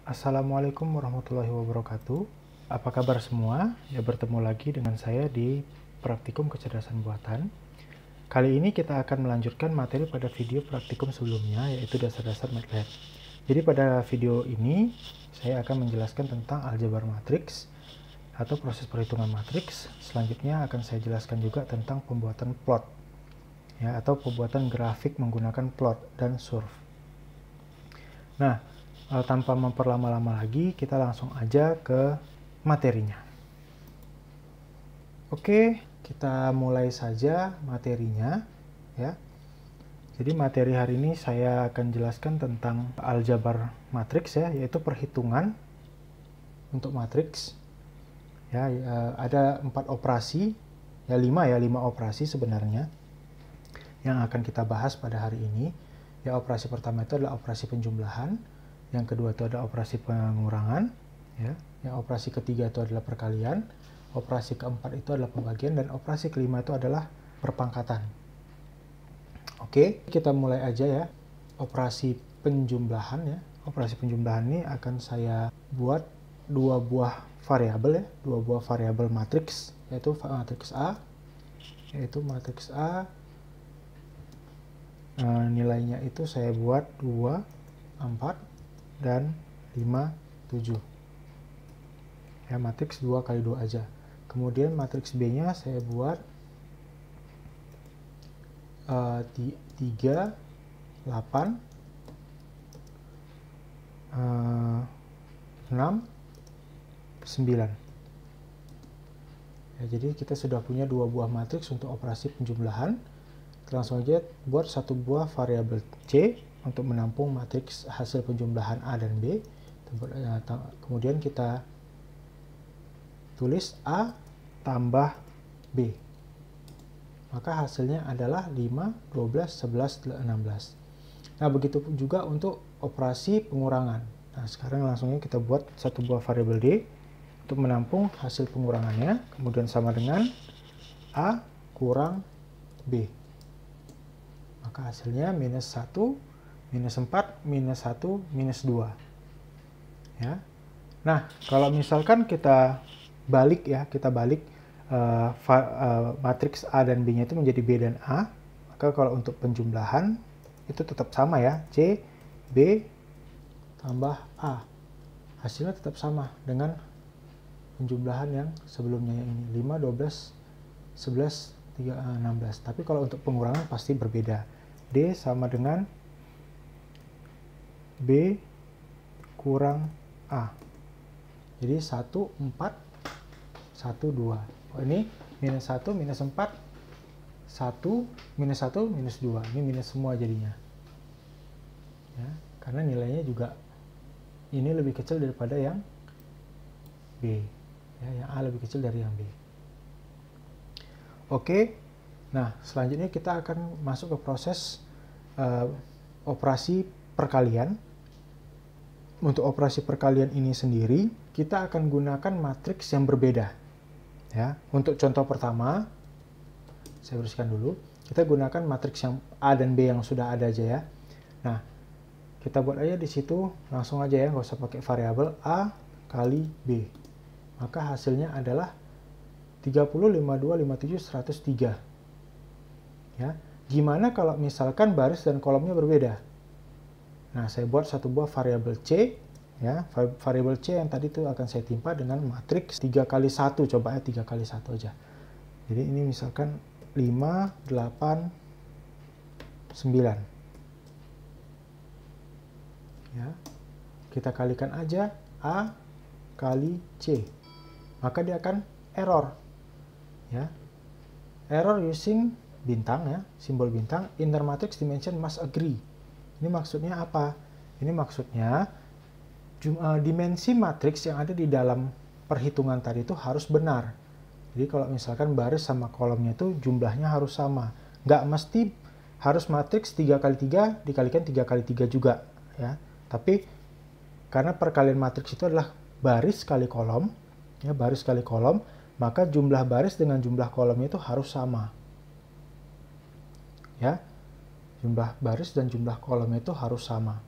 Assalamualaikum warahmatullahi wabarakatuh. Apa kabar semua? Ya, bertemu lagi dengan saya di Praktikum Kecerdasan Buatan. Kali ini kita akan melanjutkan materi pada video praktikum sebelumnya, yaitu dasar-dasar MATLAB. Jadi pada video ini saya akan menjelaskan tentang aljabar matriks atau proses perhitungan matriks. Selanjutnya akan saya jelaskan juga tentang pembuatan plot, ya, atau pembuatan grafik menggunakan plot dan surf. Nah, tanpa memperlama-lama lagi, kita langsung aja ke materinya. Oke, kita mulai saja materinya, ya. Jadi materi hari ini saya akan jelaskan tentang aljabar matriks, ya, yaitu perhitungan untuk matriks. Ya, ada 4 operasi, ya 5 operasi sebenarnya yang akan kita bahas pada hari ini. Ya, operasi pertama itu adalah operasi penjumlahan, yang kedua itu adalah operasi pengurangan, ya. Yang operasi ketiga itu adalah perkalian, operasi keempat itu adalah pembagian, dan operasi kelima itu adalah perpangkatan. Oke, kita mulai aja ya. Operasi penjumlahan, ya. Operasi penjumlahan ini akan saya buat dua buah variabel, ya, dua buah variabel matriks, yaitu matriks A. Nilainya itu saya buat 2, 4, dan 5, 7. Ya, matriks 2 kali 2 aja. Kemudian matriks B-nya saya buat 3, 8, 6, 9. Ya, jadi kita sudah punya dua buah matriks untuk operasi penjumlahan. Langsung aja buat satu buah variabel C untuk menampung matriks hasil penjumlahan A dan B. Kemudian kita tulis A tambah B. Maka hasilnya adalah 5, 12, 11, 16. Nah, begitu juga untuk operasi pengurangan. Nah, sekarang langsungnya kita buat satu buah variabel D untuk menampung hasil pengurangannya. Kemudian sama dengan A kurang B. Maka hasilnya minus 1, minus 4, minus 1, minus 2. Ya. Nah, kalau misalkan kita balik, ya, matriks A dan B-nya itu menjadi B dan A, maka kalau untuk penjumlahan itu tetap sama, ya, C, B, tambah A. Hasilnya tetap sama dengan penjumlahan yang sebelumnya, yang ini, 5, 12, 11, 16. Tapi kalau untuk pengurangan pasti berbeda. D sama dengan B kurang A. Jadi 1, 4, 1, 2. Oh, ini minus 1, minus 4, 1, minus 1, minus 2. Ini minus semua jadinya. Ya, karena nilainya juga ini lebih kecil daripada yang B. Ya, yang A lebih kecil dari yang B. Oke. Nah, selanjutnya kita akan masuk ke proses operasi perkalian. Untuk operasi perkalian ini sendiri, kita akan gunakan matriks yang berbeda. Ya, untuk contoh pertama, saya bersihkan dulu. Kita gunakan matriks yang A dan B yang sudah ada aja, ya. Nah, kita buat aja di situ langsung aja, ya, nggak usah pakai variabel A kali B. Maka hasilnya adalah 30, 52, 57, 103. Ya, gimana kalau misalkan baris dan kolomnya berbeda? Nah, saya buat satu buah variabel C, ya. Variabel C yang tadi itu akan saya timpa dengan matriks 3 kali 1, coba, ya, 3 kali 1 aja. Jadi ini misalkan 5, 8, 9. Ya. Kita kalikan aja A kali C. Maka dia akan error. Ya. Error using bintang, ya, simbol bintang, inner matrix dimension must agree. Ini maksudnya apa? Ini maksudnya dimensi matriks yang ada di dalam perhitungan tadi itu harus benar. Jadi kalau misalkan baris sama kolomnya itu jumlahnya harus sama. Nggak mesti harus matriks 3 kali 3 dikalikan 3 kali 3 juga, ya. Tapi karena perkalian matriks itu adalah baris kali kolom, ya, baris kali kolom, maka jumlah baris dengan jumlah kolomnya itu harus sama. Ya, jumlah baris dan jumlah kolomnya itu harus sama,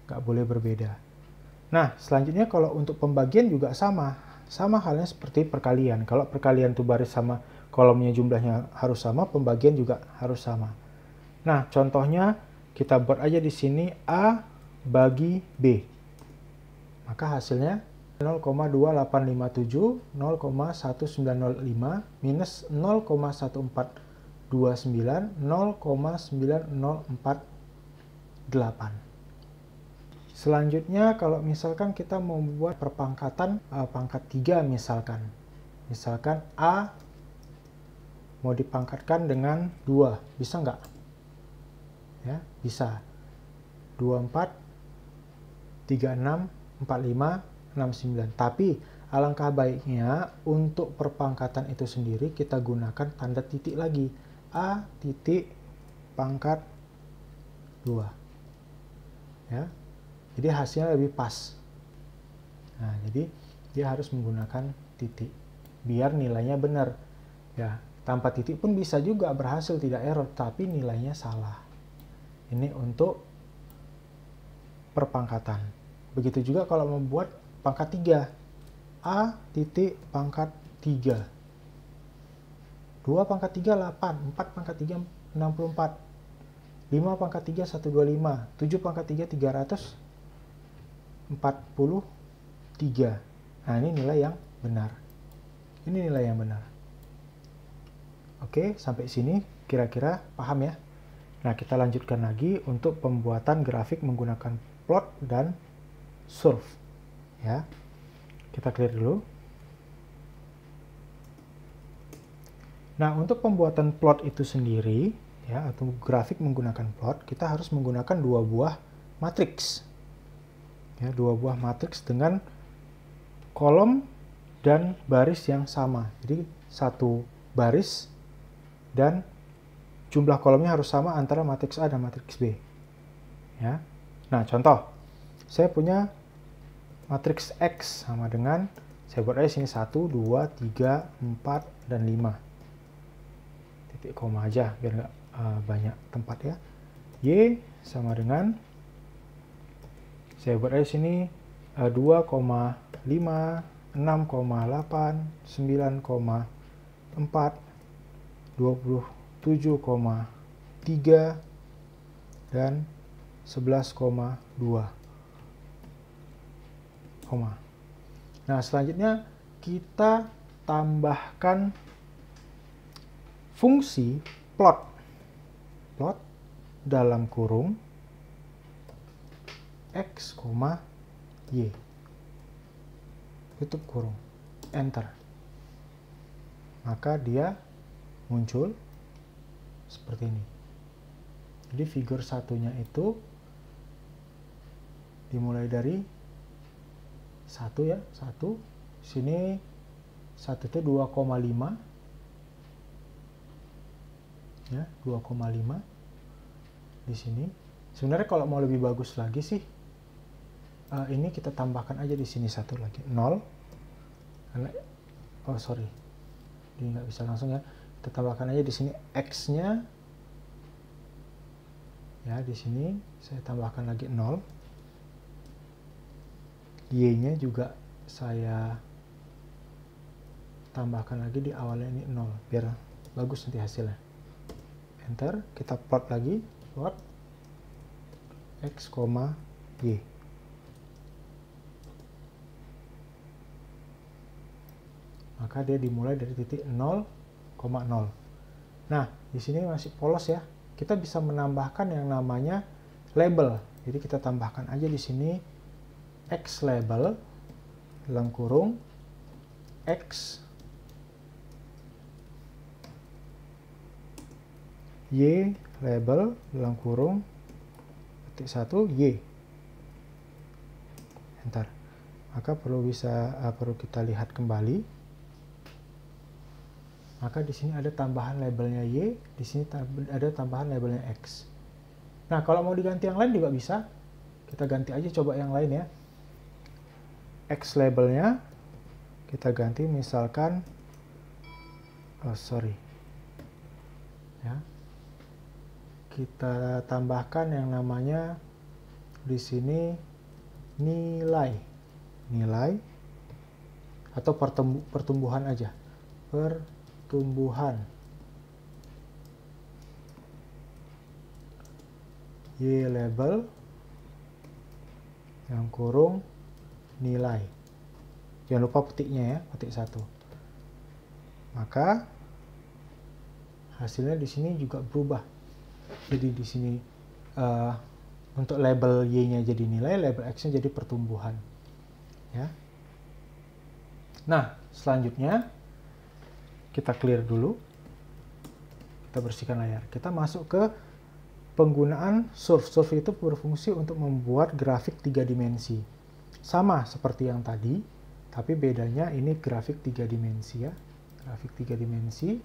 nggak boleh berbeda. Nah, selanjutnya kalau untuk pembagian juga sama. Sama halnya seperti perkalian. Kalau perkalian itu baris sama kolomnya jumlahnya harus sama, pembagian juga harus sama. Nah, contohnya kita buat aja di sini A bagi B. Maka hasilnya 0,2857, 0,1905 minus 0,1429, 0,9048. Selanjutnya kalau misalkan kita mau membuat perpangkatan pangkat 3 misalkan. Misalkan A mau dipangkatkan dengan 2, bisa nggak? Ya, bisa. 24, 36, 45, 69. Tapi alangkah baiknya untuk perpangkatan itu sendiri kita gunakan tanda titik lagi. A titik pangkat 2. Ya. Jadi hasilnya lebih pas. Nah, jadi dia harus menggunakan titik biar nilainya benar. Ya, tanpa titik pun bisa juga berhasil, tidak error, tapi nilainya salah. Ini untuk perpangkatan. Begitu juga kalau membuat pangkat 3. A titik pangkat 3. 2 pangkat 3 8, 4 pangkat 3 64. 5 pangkat 3 125, 7 pangkat 3 343. Nah, ini nilai yang benar. Ini nilai yang benar. Oke, sampai sini kira-kira paham ya? Nah, kita lanjutkan lagi untuk pembuatan grafik menggunakan plot dan surf. Ya, kita clear dulu. Nah, untuk pembuatan plot itu sendiri, ya, atau grafik menggunakan plot, kita harus menggunakan dua buah matriks. Ya, dua buah matriks dengan kolom dan baris yang sama. Jadi, satu baris dan jumlah kolomnya harus sama antara matriks A dan matriks B. Ya. Nah, contoh. Saya punya matriks X sama dengan, saya buat aja sini 1, 2, 3, 4, dan 5. Titik koma aja, biar nggak banyak tempat ya. Y sama dengan, saya buat aja sini 2,5, 6,8, 9,4, 27,3, dan 11,2. Nah, selanjutnya kita tambahkan fungsi plot. Plot dalam kurung X, Y. Tutup kurung. Enter. Maka dia muncul seperti ini. Jadi figur satunya itu dimulai dari 1 ya, 1. Sini 1 itu 2,5. Ya, 2,5 di sini. Sebenarnya kalau mau lebih bagus lagi sih, ini kita tambahkan aja di sini 1 lagi, 0. Karena, oh sorry, ini nggak bisa langsung ya. Kita tambahkan aja di sini X-nya. Ya, di sini saya tambahkan lagi 0. Y-nya juga saya tambahkan lagi di awalnya ini 0, biar bagus nanti hasilnya. Enter, kita plot lagi, plot X, Y. Maka dia dimulai dari titik 0,0. Nah, di sini masih polos ya. Kita bisa menambahkan yang namanya label. Jadi kita tambahkan aja di sini X label dalam kurung X, Y label dalam kurung titik 1 Y. Enter. Maka perlu kita lihat kembali. Maka di sini ada tambahan labelnya Y, di sini ada tambahan labelnya X. Nah, kalau mau diganti yang lain juga bisa. Kita ganti aja coba yang lain ya. X labelnya kita ganti misalkan, ya, kita tambahkan yang namanya di sini nilai atau pertumbuhan aja, pertumbuhan Y label yang kurung nilai. Jangan lupa petiknya ya, petik 1. Maka hasilnya di sini juga berubah. Jadi di sini untuk label Y-nya jadi nilai, label X-nya jadi pertumbuhan. Ya. Nah, selanjutnya kita clear dulu. Kita bersihkan layar. Kita masuk ke penggunaan surf. Surf itu berfungsi untuk membuat grafik 3 dimensi. Sama seperti yang tadi, tapi bedanya ini grafik 3 dimensi ya. Grafik 3 dimensi.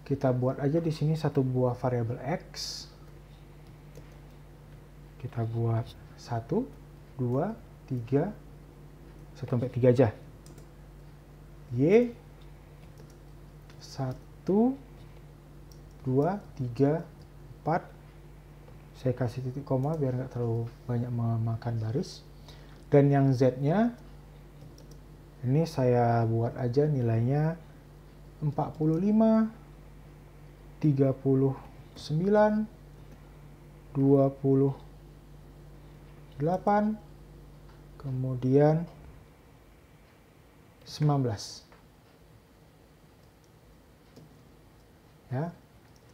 Kita buat aja di sini satu buah variabel X. Kita buat 1, 2, 3, 1 sampai 3 aja. Y 1, 2, 3, 4. Saya kasih titik koma biar nggak terlalu banyak memakan baris. Dan yang Z-nya ini saya buat aja nilainya 45, 39, 28, kemudian 19. Ya.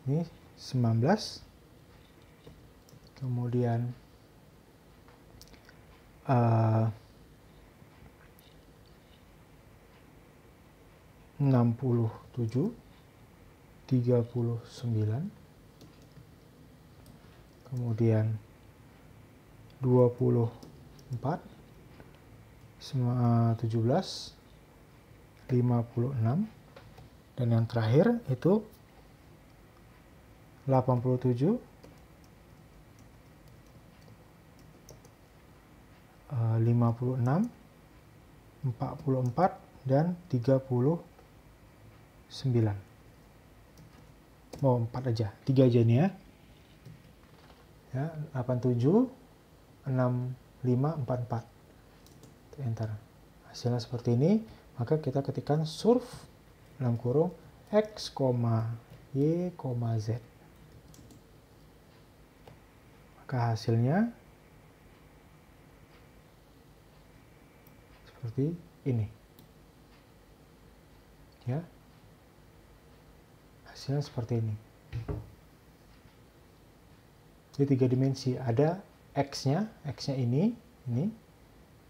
Ini 19, kemudian 67, 39, kemudian 24, 17, 56, dan yang terakhir itu 87, 56, 44, dan 39. Oh, 4 aja, 3 aja nih ya. Ya, 87, 65, 44. Enter. Hasilnya seperti ini. Maka kita ketikkan surf dalam kurung X, Y, Z. Maka hasilnya seperti ini. Ya. Hasilnya seperti ini. Di 3 dimensi ada X-nya ini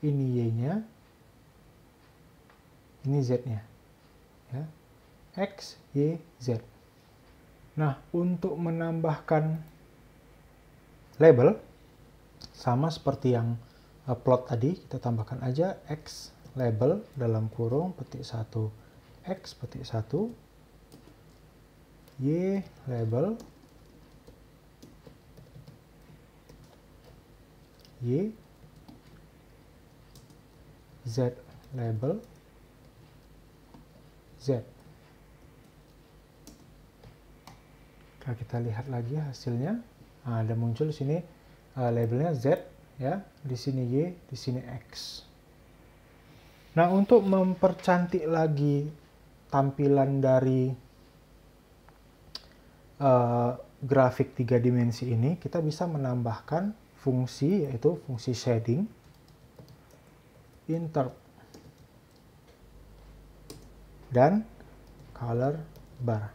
Y-nya, ini Z-nya. Ya. X, Y, Z. Nah, untuk menambahkan label, sama seperti yang plot tadi, kita tambahkan aja X label dalam kurung petik 1, X petik 1, Y label, Y, Z label, Z. Nah, kita lihat lagi hasilnya. Nah, ada muncul di sini labelnya Z, ya, di sini Y, di sini X. Nah, untuk mempercantik lagi tampilan dari grafik 3 dimensi ini, kita bisa menambahkan fungsi, yaitu fungsi shading, interp, dan color bar.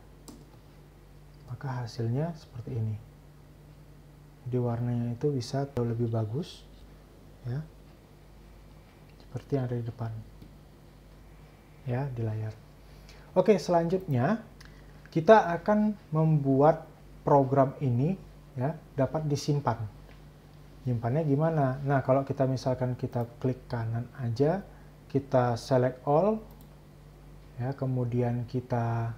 Maka hasilnya seperti ini. Jadi warnanya itu bisa jauh lebih bagus, ya, seperti yang ada di depan, ya, di layar. Oke, selanjutnya kita akan membuat program ini, ya, dapat disimpan. Nyimpannya gimana? Nah, kalau kita misalkan kita klik kanan aja, kita select all, ya, kemudian kita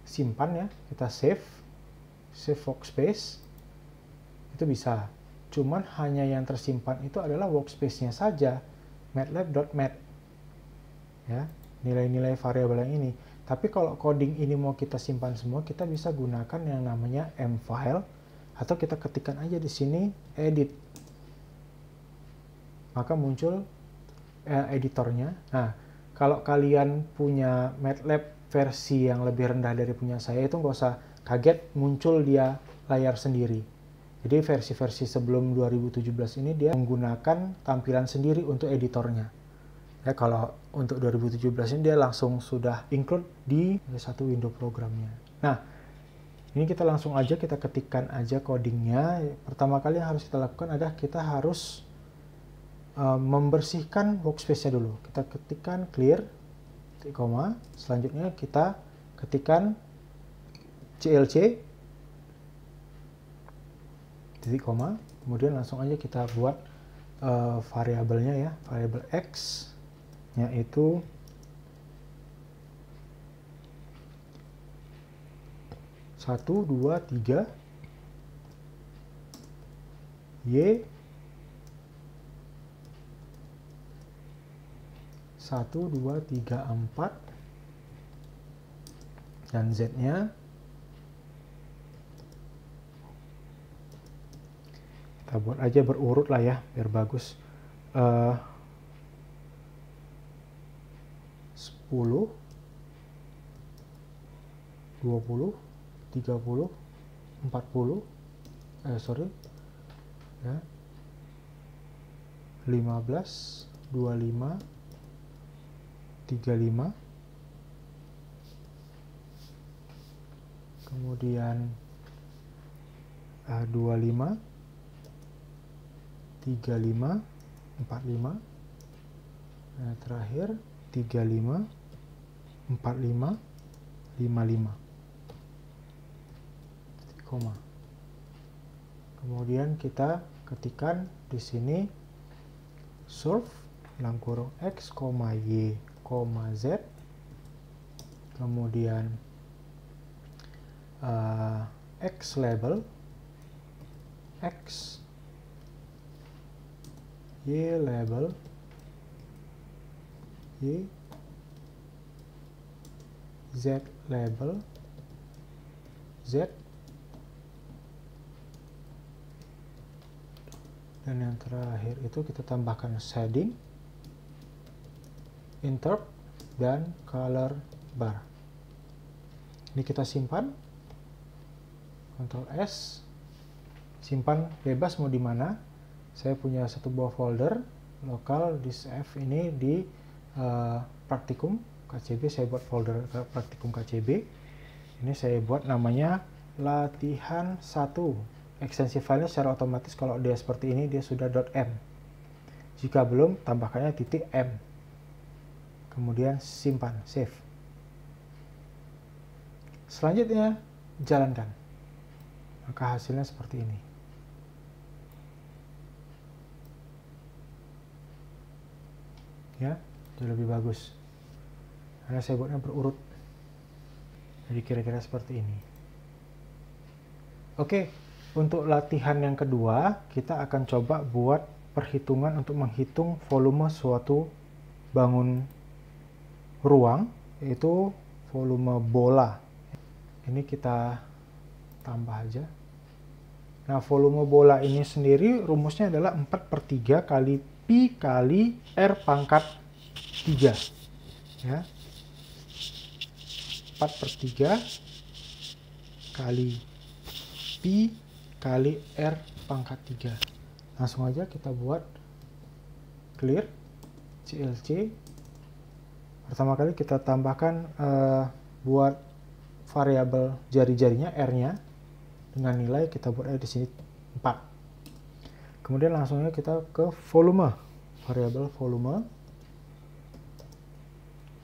simpan, ya, kita save workspace, itu bisa. Cuman hanya yang tersimpan itu adalah workspace-nya saja, matlab.mat, ya, nilai-nilai variabel yang ini. Tapi kalau coding ini mau kita simpan semua, kita bisa gunakan yang namanya mfile, atau kita ketikkan aja di sini edit. maka muncul editornya. Nah, kalau kalian punya MATLAB versi yang lebih rendah dari punya saya, itu nggak usah kaget muncul dia layar sendiri. Jadi versi-versi sebelum 2017 ini dia menggunakan tampilan sendiri untuk editornya. Ya, kalau untuk 2017 ini dia langsung sudah include di satu window programnya. Nah, ini kita langsung aja kita ketikkan aja codingnya. Pertama kali yang harus kita lakukan adalah kita harus membersihkan workspace-nya dulu. Kita ketikkan clear, titik koma. Selanjutnya kita ketikkan clc, titik koma. Kemudian langsung aja kita buat variabelnya ya, variabel x, yaitu satu, dua, tiga, y 1, 2, 3, 4, dan Z-nya kita buat aja berurut lah ya, biar bagus. 10, 20, 30, 40, ya, 15, 25, 35, kemudian 25, 35, 45, nah, terakhir 35, 45, 55, titik koma. Kemudian kita ketikkan di sini surf dalam kurung x, y, z, kemudian x label, x, y label, y, z label, z, dan yang terakhir itu kita tambahkan shading, interp, dan color bar. Ini kita simpan, Ctrl S, simpan bebas mau di mana. Saya punya satu buah folder lokal disk F ini di praktikum KCB. Saya buat folder praktikum KCB. Ini saya buat namanya latihan 1. Ekstensi filenya secara otomatis kalau dia seperti ini dia sudah .m. Jika belum, tambahkannya .m. Kemudian simpan, save. Selanjutnya jalankan, maka hasilnya seperti ini. Ya, jadi lebih bagus karena saya buatnya berurut, jadi kira-kira seperti ini. Oke, untuk latihan yang kedua kita akan coba buat perhitungan untuk menghitung volume suatu bangun ruang, yaitu volume bola. Ini kita tambah aja. Nah, volume bola ini sendiri rumusnya adalah 4/3 kali pi kali r pangkat 3. Ya. 4/3 kali pi kali r pangkat 3. Langsung aja kita buat clear clc. Pertama kali kita tambahkan buat variabel jari-jarinya r-nya dengan nilai kita buat di sini 4. Kemudian langsungnya kita ke volume, variabel volume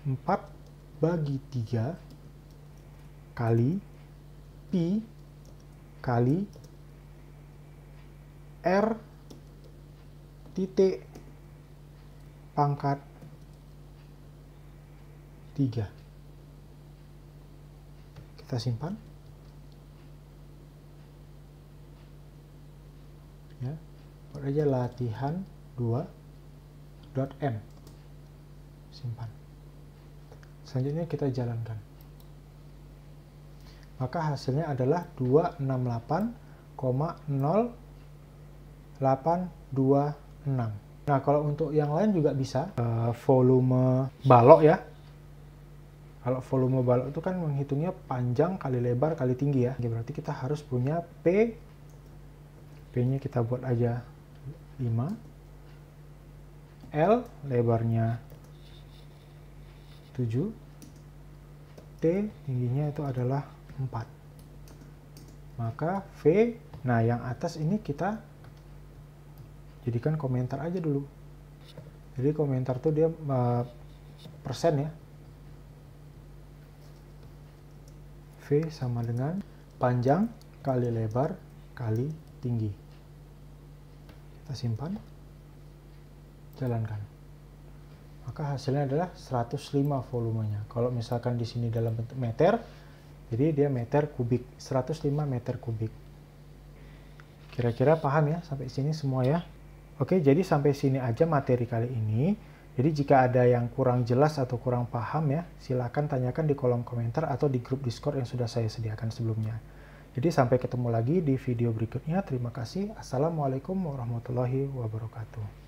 4/3 kali pi kali r titik pangkat 3. Kita simpan. Ya, buat aja latihan 2.m. Simpan. Selanjutnya kita jalankan. Maka hasilnya adalah 268,0826. Nah, kalau untuk yang lain juga bisa. Volume balok ya. Kalau volume balok itu kan menghitungnya panjang kali lebar kali tinggi ya. Berarti kita harus punya P. P-nya kita buat aja 5. L lebarnya 7. T tingginya itu adalah 4. Maka V, nah yang atas ini kita jadikan komentar aja dulu. Jadi komentar tuh dia persen ya. V sama dengan panjang kali lebar kali tinggi. Kita simpan, jalankan. Maka hasilnya adalah 105 volumenya. Kalau misalkan di sini dalam bentuk meter, jadi dia meter kubik, 105 meter kubik. Kira-kira paham ya sampai sini semua ya? Oke, jadi sampai sini aja materi kali ini. Jadi jika ada yang kurang jelas atau kurang paham ya, silakan tanyakan di kolom komentar atau di grup Discord yang sudah saya sediakan sebelumnya. Jadi sampai ketemu lagi di video berikutnya. Terima kasih. Assalamualaikum warahmatullahi wabarakatuh.